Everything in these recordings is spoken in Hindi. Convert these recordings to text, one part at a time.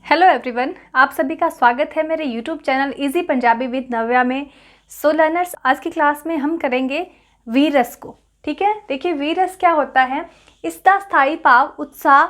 हेलो एवरीवन, आप सभी का स्वागत है मेरे YouTube channel easy Punjabi with Navya में। सो लर्नर्स, आज की क्लास में हम करेंगे वीरस को। ठीक है, देखिए वीरस क्या होता है। इसका स्थाई भाव उत्साह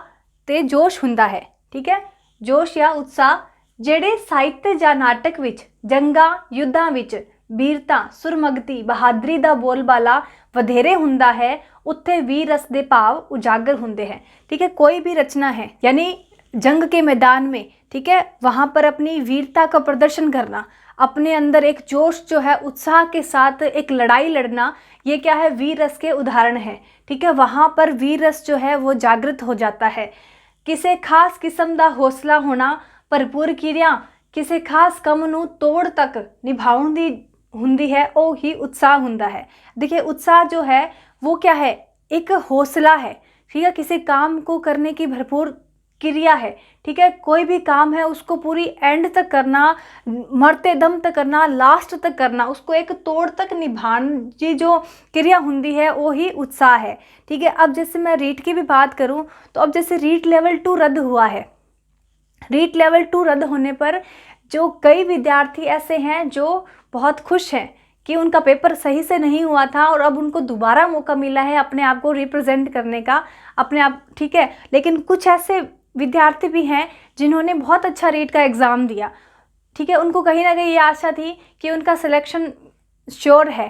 ते जोश हुंदा है। ठीक है, जोश या उत्साह ਜਿਹੜੇ ਸਾਹਿत्य ਜਾਂ ਨਾਟਕ ਵਿੱਚ ਜੰਗਾਂ युद्धां ਵਿੱਚ ਵੀਰਤਾ ਸੁਰਮਗਤੀ ਬਹਾਦਰੀ ਦਾ ਬੋਲਬਾਲਾ ਵਧੇਰੇ ਹੁੰਦਾ है, उत्थे वीरस ਦੇ भाव उजागर ਹੁੰਦੇ हैं। ठीक है, कोई भी रचना है यानी जंग के मैदान में, ठीक है, वहाँ पर अपनी वीरता का प्रदर्शन करना, अपने अंदर एक जोश जो है उत्साह के साथ एक लड़ाई लड़ना, ये क्या है, वीर रस के उदाहरण है। ठीक है, वहाँ पर वीर रस जो है वो जागृत हो जाता है। किसी खास किस्म का हौसला होना, भरपूर किरिया किसी खास कम नूं तोड़ तक निभाउण दी हुंदी है, वो ही उत्साह हुंदा है। देखिए उत्साह जो है वो क्या है, एक हौसला है। ठीक है, किसी काम को करने की भरपूर क्रिया है। ठीक है, कोई भी काम है उसको पूरी एंड तक करना, मरते दम तक करना, लास्ट तक करना, उसको एक तोड़ तक निभाने जो क्रिया हुंदी है वो ही उत्साह है। ठीक है, अब जैसे मैं रीट की भी बात करूं तो अब जैसे रीट लेवल 2 रद्द हुआ है। रीट लेवल 2 रद्द होने पर जो कई विद्यार्थी ऐसे हैं जो बहुत खुश हैं कि उनका पेपर सही से नहीं हुआ था और अब उनको दोबारा मौका मिला है अपने आप को रिप्रेजेंट करने का, अपने आप। ठीक है, लेकिन कुछ ऐसे विद्यार्थी भी हैं जिन्होंने बहुत अच्छा रीट का एग्ज़ाम दिया। ठीक है, उनको कहीं ना कहीं ये आशा थी कि उनका सिलेक्शन श्योर है।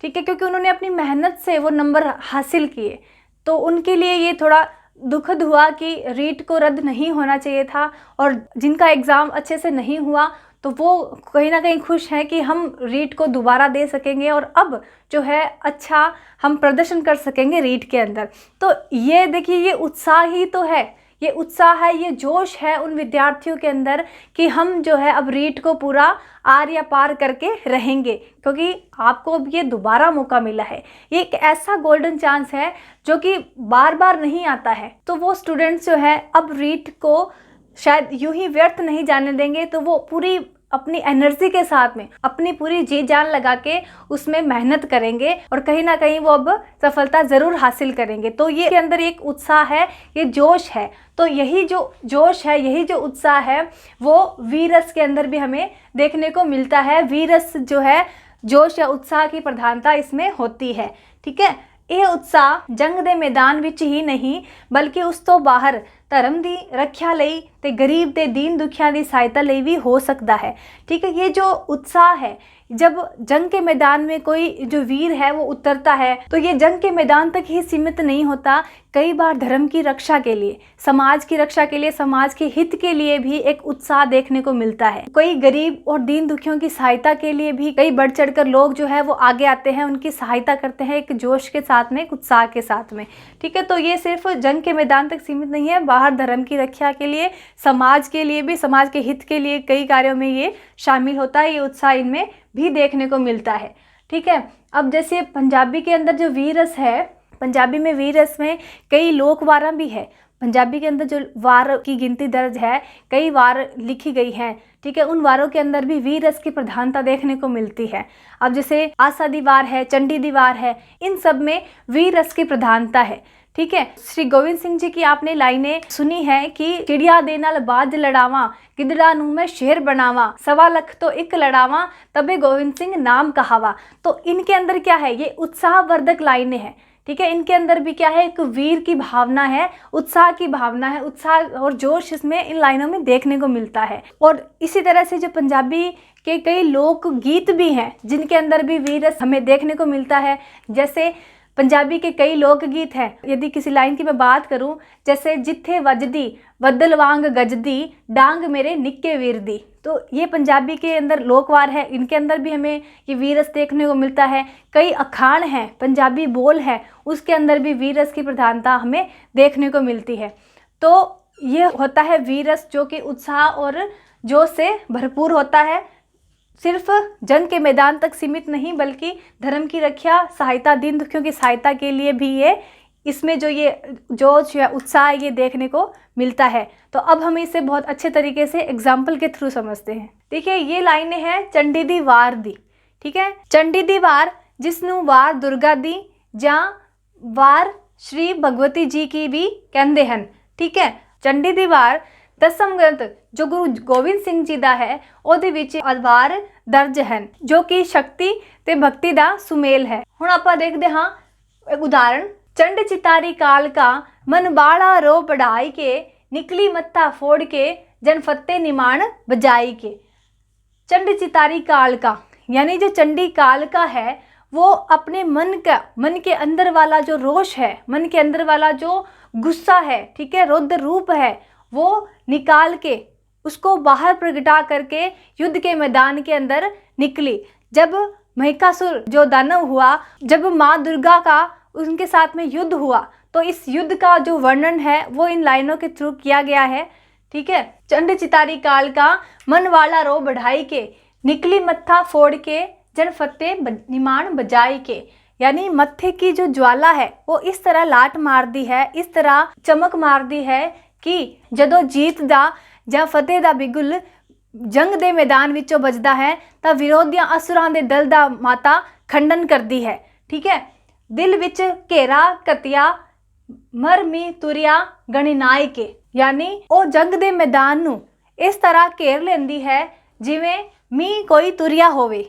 ठीक है, क्योंकि उन्होंने अपनी मेहनत से वो नंबर हासिल किए, तो उनके लिए ये थोड़ा दुखद हुआ कि रीट को रद्द नहीं होना चाहिए था। और जिनका एग्ज़ाम अच्छे से नहीं हुआ तो वो कहीं ना कहीं खुश हैं कि हम रीट को दोबारा दे सकेंगे और अब जो है अच्छा हम प्रदर्शन कर सकेंगे रीट के अंदर। तो ये देखिए, ये उत्साह ही तो है, ये उत्साह है, ये जोश है उन विद्यार्थियों के अंदर कि हम जो है अब रीट को पूरा आर या पार करके रहेंगे, क्योंकि आपको अब ये दोबारा मौका मिला है। ये एक ऐसा गोल्डन चांस है जो कि बार बार नहीं आता है। तो वो स्टूडेंट्स जो है अब रीट को शायद यूं ही व्यर्थ नहीं जाने देंगे, तो वो पूरी अपनी एनर्जी के साथ में अपनी पूरी जी जान लगा के उसमें मेहनत करेंगे और कहीं ना कहीं वो अब सफलता ज़रूर हासिल करेंगे। तो ये के अंदर एक उत्साह है, ये जोश है। तो यही जो जोश है, यही जो उत्साह है, वो वीरस के अंदर भी हमें देखने को मिलता है। वीरस जो है, जोश या उत्साह की प्रधानता इसमें होती है। ठीक है, ये उत्साह जंग दे मैदान विच ही नहीं बल्कि उस तो बाहर धर्म की रक्षा लई ते गरीब ते दीन दुखियां की सहायता लई भी हो सकता है। ठीक है, ये जो उत्साह है, जब जंग के मैदान में कोई जो वीर है वो उतरता है तो ये जंग के मैदान तक ही सीमित नहीं होता। कई बार धर्म की रक्षा के लिए, समाज की रक्षा के लिए, समाज के हित के लिए भी एक उत्साह देखने को मिलता है। कोई गरीब और दीन दुखियों की सहायता के लिए भी कई बढ़ चढ़कर लोग जो है वो आगे आते हैं, उनकी सहायता करते हैं एक जोश के साथ में, एक उत्साह के साथ में। ठीक है, तो ये सिर्फ जंग के मैदान तक सीमित नहीं है, बाहर धर्म की रक्षा के लिए, समाज के लिए भी, समाज के हित के लिए कई कार्यों में ये शामिल होता है। ये उत्साह इनमें भी देखने को मिलता है। ठीक है, अब जैसे पंजाबी के अंदर जो वीरस है, पंजाबी में वीरस में कई लोक वारां भी है। पंजाबी के अंदर जो वार की गिनती दर्ज है, कई वार लिखी गई हैं। ठीक है, उन वारों के अंदर भी वीरस की प्रधानता देखने को मिलती है। अब जैसे आसा दी वार है, चंडी दी वार है, इन सब में वीरस की प्रधानता है। ठीक है, श्री गोविंद सिंह जी की आपने लाइनें सुनी है कि चिड़िया दे नाल बाज लड़ावा, गिदड़ा नूं मैं शेर बनावा, 1.25 लाख तो एक लड़ावा, तबे गोविंद सिंह नाम कहावा। तो इनके अंदर क्या है, ये उत्साहवर्धक लाइनें हैं। ठीक है, इनके अंदर भी क्या है, एक वीर की भावना है, उत्साह की भावना है, उत्साह और जोश इसमें इन लाइनों में देखने को मिलता है। और इसी तरह से जो पंजाबी के कई लोक गीत भी हैं जिनके अंदर भी वीरस हमें देखने को मिलता है। जैसे पंजाबी के कई लोकगीत हैं, यदि किसी लाइन की मैं बात करूं, जैसे जिथे वजदी बदल वांग गजदी, डांग मेरे निक्के वीर दी। तो ये पंजाबी के अंदर लोकवार है, इनके अंदर भी हमें ये वीरस देखने को मिलता है। कई अखान हैं, पंजाबी बोल है, उसके अंदर भी वीरस की प्रधानता हमें देखने को मिलती है। तो ये होता है वीरस जो कि उत्साह और जोश से भरपूर होता है। सिर्फ जंग के मैदान तक सीमित नहीं बल्कि धर्म की रक्षा, सहायता, दीन दुखियों की सहायता के लिए भी ये इसमें जो ये जोश या उत्साह ये देखने को मिलता है। तो अब हम इसे बहुत अच्छे तरीके से एग्जाम्पल के थ्रू समझते हैं। देखिए, ये लाइनें हैं चंडी दी वार दी। ठीक है, चंडी दी वार जिसनू वार दुर्गा दी या वार श्री भगवती जी की भी कहते हैं। ठीक है, चंडी दी वार दसम ग्रंथ जो गुरु गोबिंद सिंह जी ਦਾ ਹੈ ਉਹਦੇ ਵਿੱਚ ਅਦਵਾਰ ਦਰਜ ਹਨ ਜੋ ਕਿ ਸ਼ਕਤੀ ਤੇ ਭਗਤੀ ਦਾ ਸੁਮੇਲ ਹੈ। ਹੁਣ ਆਪਾਂ ਦੇਖਦੇ ਹਾਂ ਇੱਕ ਉਦਾਹਰਣ। चंड चितारी काल का मन बाड़ा रो बढ़ाई के निकली मत्था फोड़ के जन फत्ते निमाण बजाई के। चंड चितारी काल का यानी जो चंडी काल का है वो अपने मन के अंदर वाला जो रोष है, मन के अंदर वाला जो गुस्सा है, ठीक है, रौद्र रूप है, वो निकाल के उसको बाहर प्रगटा करके युद्ध के मैदान के अंदर निकली। जब महिषासुर जो दानव हुआ, जब माँ दुर्गा का उनके साथ में युद्ध हुआ, तो इस युद्ध का जो वर्णन है वो इन लाइनों के थ्रू किया गया है। ठीक है, चंड चितारी काल का मन वाला रो बढ़ाई के निकली मत्था फोड़ के जन फत्ते निमाण बजाई के। यानी मत्थे की जो ज्वाला है वो इस तरह लाट मार दी है, इस तरह चमक मार दी है कि जदों जीत दा ਜਾਂ ਫਤਿਹ ਦਾ ਬਿਗੁਲ ਜੰਗ ਦੇ ਮੈਦਾਨ ਵਿੱਚੋਂ ਵੱਜਦਾ ਹੈ ਤਾਂ ਵਿਰੋਧੀਆਂ ਅਸੁਰਾਂ ਦੇ ਦਲ ਦਾ ਮਾਤਾ ਖੰਡਨ ਕਰਦੀ ਹੈ। ਠੀਕ ਹੈ, ਦਿਲ ਵਿੱਚ ਘੇਰਾ ਕਤਿਆ ਮਰਮੀ ਤੁਰਿਆ ਗਣਿਨਾਇ ਕੇ। ਯਾਨੀ ਉਹ ਜੰਗ ਦੇ ਮੈਦਾਨ ਨੂੰ ਇਸ ਤਰ੍ਹਾਂ ਘੇਰ ਲੈਂਦੀ ਹੈ ਜਿਵੇਂ ਮੀਂਹ ਕੋਈ ਤੁਰਿਆ ਹੋਵੇ।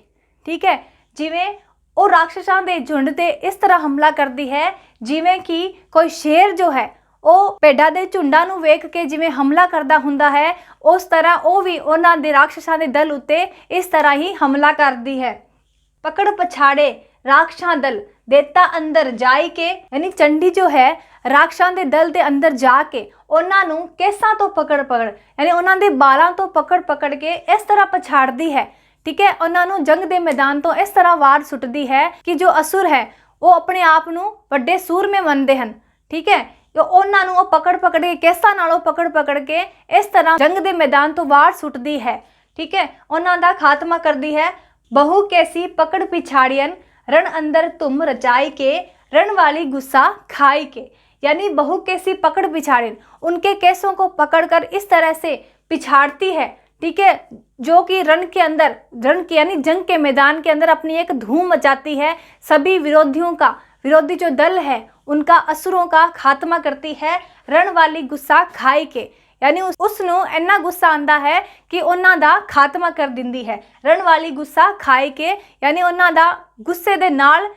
ਠੀਕ ਹੈ, ਜਿਵੇਂ ਉਹ ਰਾਖਸ਼ਾਂ ਦੇ ਝੁੰਡ ਤੇ ਇਸ ਤਰ੍ਹਾਂ ਹਮਲਾ ਕਰਦੀ ਹੈ ਜਿਵੇਂ ਕਿ ਕੋਈ ਸ਼ੇਰ ਜੋ ਹੈ ਉਹ ਭੇਡਾਂ ਦੇ ਝੁੰਡਾਂ ਨੂੰ ਵੇਖ ਕੇ ਜਿਵੇਂ ਹਮਲਾ ਕਰਦਾ ਹੁੰਦਾ ਹੈ, ਉਸ ਤਰ੍ਹਾਂ ਉਹ ਵੀ ਉਹਨਾਂ ਦੇ ਰਾਖਸ਼ਾਂ ਦੇ ਦਲ ਉੱਤੇ ਇਸ ਤਰ੍ਹਾਂ ਹੀ ਹਮਲਾ ਕਰਦੀ ਹੈ। ਪਕੜ ਪਛਾੜੇ ਰਾਖਸ਼ਾਂ ਦਲ ਦੇਤਾ ਅੰਦਰ ਜਾਈ ਕੇ। ਯਾਨੀ ਚੰਡੀ ਜੋ ਹੈ ਰਾਖਸ਼ਾਂ ਦੇ ਦਲ ਦੇ ਅੰਦਰ ਜਾ ਕੇ ਉਹਨਾਂ ਨੂੰ ਕੇਸਾਂ ਤੋਂ ਪਕੜ ਯਾਨੀ ਉਹਨਾਂ ਦੇ ਬਾਲਾਂ ਤੋਂ ਪਕੜ ਕੇ ਇਸ ਤਰ੍ਹਾਂ ਪਛਾੜਦੀ ਹੈ। ਠੀਕ ਹੈ, ਉਹਨਾਂ ਨੂੰ ਜੰਗ ਦੇ ਮੈਦਾਨ ਤੋਂ ਇਸ ਤਰ੍ਹਾਂ ਵਾਰ ਸੁੱਟਦੀ ਹੈ ਕਿ ਜੋ ਅਸੁਰ ਹੈ ਉਹ ਆਪਣੇ ਆਪ ਨੂੰ ਵੱਡੇ ਸੂਰਮੇ ਮੰਨਦੇ ਹਨ। ਠੀਕ ਹੈ, ਉਹਨਾਂ ਨੂੰ ਉਹ ਪਕੜ ਕੇ ਕੇਸਾਂ ਨਾਲੋਂ ਪਕੜ ਕੇ ਇਸ ਤਰ੍ਹਾਂ ਜੰਗ ਦੇ ਮੈਦਾਨ ਤੋਂ ਵਾਰ ਸੁੱਟਦੀ ਹੈ। ਠੀਕ ਹੈ, ਉਹਨਾਂ ਦਾ ਖਾਤਮਾ ਕਰਦੀ ਹੈ। बहु कैसी पकड़ पिछाड़ियन रण अंदर तुम रचाई के रण वाली गुस्सा खाई के। यानी बहु कैसी पकड़ पिछाड़ियन, उनके केसों को पकड़कर इस तरह से पिछाड़ती है। ठीक है, जो कि रण के यानी जंग के मैदान के अंदर अपनी एक धूम मचाती है। सभी विरोधी जो दल है उनका असुरों का खात्मा करती है रण वाली गुस्सा खाई के। यानी उस ਨੂੰ ਇੰਨਾ ਗੁੱਸਾ ਆਂਦਾ ਹੈ ਕਿ ਉਹਨਾਂ ਦਾ ਖਾਤਮਾ ਕਰ ਦਿੰਦੀ ਹੈ। ਰਣ ਵਾਲੀ ਗੁੱਸਾ ਖਾਈ ਕੇ ਯਾਨੀ ਉਹਨਾਂ ਦਾ ਗੁੱਸੇ ਦੇ ਨਾਲ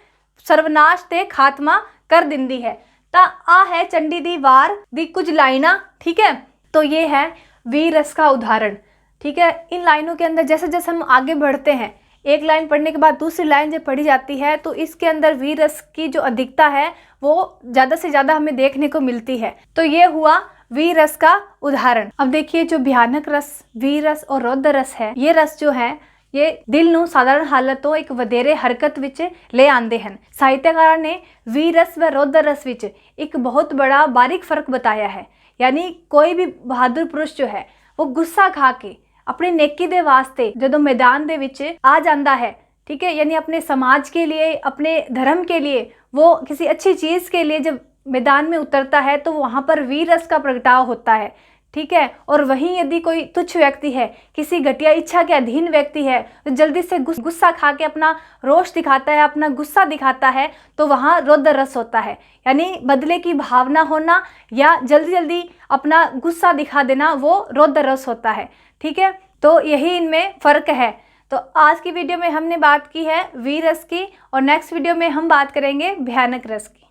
ਸਰਵਨਾਸ਼ ਤੇ ਖਾਤਮਾ कर दिंदी है। तो आ है चंडी दी वार दी कुछ लाइना। ठीक है, तो ये है वीर रस का उदाहरण। ठीक है, इन लाइनों के अंदर जैसे जैसे हम आगे बढ़ते हैं, एक लाइन पढ़ने के बाद दूसरी लाइन जब पढ़ी जाती है तो इसके अंदर वीर रस की जो अधिकता है वो ज़्यादा से ज़्यादा हमें देखने को मिलती है। तो ये हुआ वीर रस का उदाहरण। अब देखिए जो भयानक रस वीर रस और रौद्र रस है, ये रस जो है ये दिल ਨੂੰ ਸਾਧਾਰਨ ਹਾਲਤ ਤੋਂ ਇੱਕ ਵਧੇਰੇ ਹਰਕਤ ਵਿੱਚ ਲੈ ਆਉਂਦੇ ਹਨ। ਸਾਹਿਤਕਾਰਾਂ ਨੇ वीर रस व रौद्र रस ਵਿੱਚ ਇੱਕ ਬਹੁਤ बड़ा बारीक फर्क बताया है। यानी कोई भी बहादुर पुरुष जो है वो गुस्सा खा के अपनी नेकी ਦੇ ਵਾਸਤੇ ਜਦੋਂ मैदान ਦੇ ਵਿੱਚ आ जाता है, ठीक है, यानी अपने समाज के लिए, अपने धर्म के लिए, वो किसी अच्छी चीज़ के लिए जब मैदान में उतरता है तो वहाँ पर वीर रस का प्रगटाव होता है। ठीक है, और वहीं यदि कोई तुच्छ व्यक्ति है, किसी घटिया इच्छा के अधीन व्यक्ति है, तो जल्दी से गुस्सा खा के अपना रोष दिखाता है, अपना गुस्सा दिखाता है, तो वहाँ रौद्र रस होता है। यानी बदले की भावना होना या जल्दी अपना गुस्सा दिखा देना, वो रौद्र रस होता है। ठीक है, तो यही इनमें फ़र्क है। तो आज की वीडियो में हमने बात की है वीर रस की और नेक्स्ट वीडियो में हम बात करेंगे भयानक रस की।